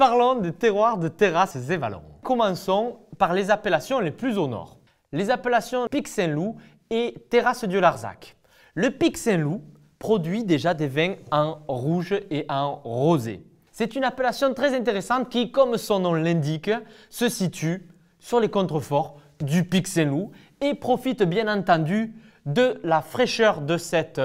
Parlons des terroirs de terrasses et vallons. Commençons par les appellations les plus au nord. Les appellations Pic Saint-Loup et Terrasse du Larzac. Le Pic Saint-Loup produit déjà des vins en rouge et en rosé. C'est une appellation très intéressante qui, comme son nom l'indique, se situe sur les contreforts du Pic Saint-Loup et profite bien entendu de la fraîcheur de cette,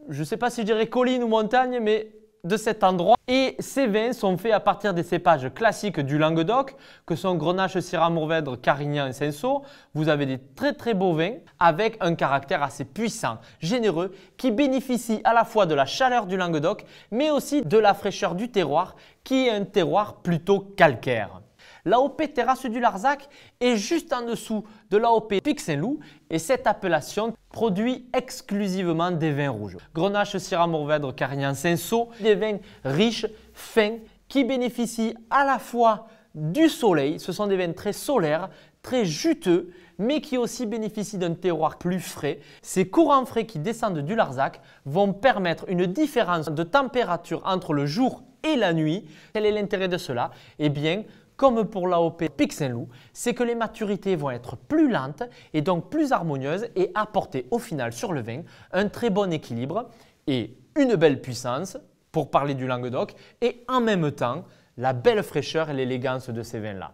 je ne sais pas si je dirais colline ou montagne, mais de cet endroit. Et ces vins sont faits à partir des cépages classiques du Languedoc, que sont Grenache, Syrah, Mourvèdre, Carignan et Cinsault. Vous avez des très beaux vins avec un caractère assez puissant, généreux, qui bénéficie à la fois de la chaleur du Languedoc, mais aussi de la fraîcheur du terroir, qui est un terroir plutôt calcaire. L'AOP Terrasse du Larzac est juste en dessous de l'AOP Pic Saint-Loup et cette appellation produit exclusivement des vins rouges. Grenache, Syrah, Mourvèdre, Carignan, Cinsault, des vins riches, fins, qui bénéficient à la fois du soleil, ce sont des vins très solaires, très juteux, mais qui aussi bénéficient d'un terroir plus frais. Ces courants frais qui descendent du Larzac vont permettre une différence de température entre le jour et la nuit. Quel est l'intérêt de cela? Eh bien, comme pour l'AOP Pic Saint-Loup, c'est que les maturités vont être plus lentes et donc plus harmonieuses et apporter au final sur le vin un très bon équilibre et une belle puissance pour parler du Languedoc et en même temps la belle fraîcheur et l'élégance de ces vins-là.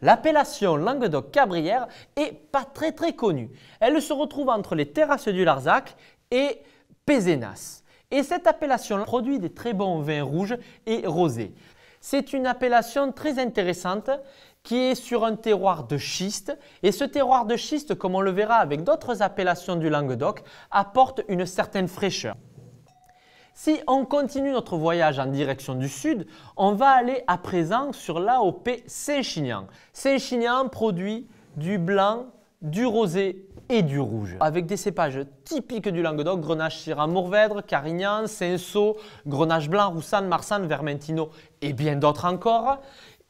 L'appellation Languedoc-Cabrières est pas très connue. Elle se retrouve entre les Terrasses du Larzac et Pézenas. Et cette appellation produit des très bons vins rouges et rosés. C'est une appellation très intéressante qui est sur un terroir de schiste et ce terroir de schiste, comme on le verra avec d'autres appellations du Languedoc, apporte une certaine fraîcheur. Si on continue notre voyage en direction du sud, on va aller à présent sur l'AOP Saint-Chinian. Saint-Chinian produit du blanc, du rosé et du rouge. Avec des cépages typiques du Languedoc, Grenache, Syrah, Mourvèdre, Carignan, Cinsault, Grenache blanc, Roussanne, Marsanne, Vermentino et bien d'autres encore.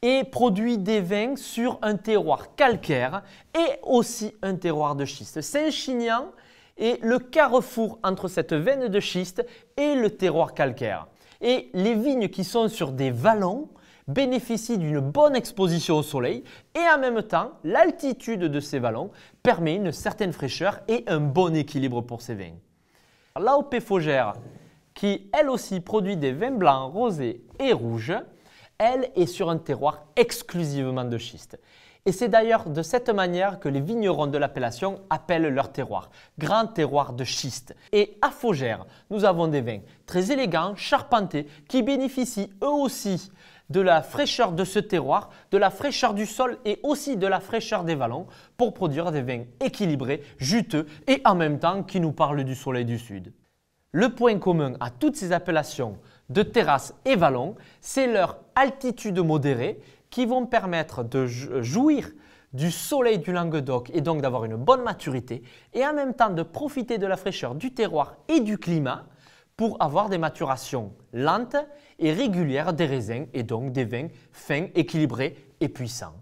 Et produit des vins sur un terroir calcaire et aussi un terroir de schiste. Saint-Chinian est le carrefour entre cette veine de schiste et le terroir calcaire. Et les vignes qui sont sur des vallons bénéficient d'une bonne exposition au soleil et en même temps, l'altitude de ces vallons permet une certaine fraîcheur et un bon équilibre pour ces vins. L'AOP Faugère, qui elle aussi produit des vins blancs, rosés et rouges, elle est sur un terroir exclusivement de schiste. Et c'est d'ailleurs de cette manière que les vignerons de l'appellation appellent leur terroir, grand terroir de schiste. Et à Faugère, nous avons des vins très élégants, charpentés, qui bénéficient eux aussi de la fraîcheur de ce terroir, de la fraîcheur du sol et aussi de la fraîcheur des vallons pour produire des vins équilibrés, juteux et en même temps qui nous parlent du soleil du sud. Le point commun à toutes ces appellations de terrasses et vallons, c'est leur altitude modérée qui vont permettre de jouir du soleil du Languedoc et donc d'avoir une bonne maturité et en même temps de profiter de la fraîcheur du terroir et du climat pour avoir des maturations lentes et régulières des raisins et donc des vins fins, équilibrés et puissants.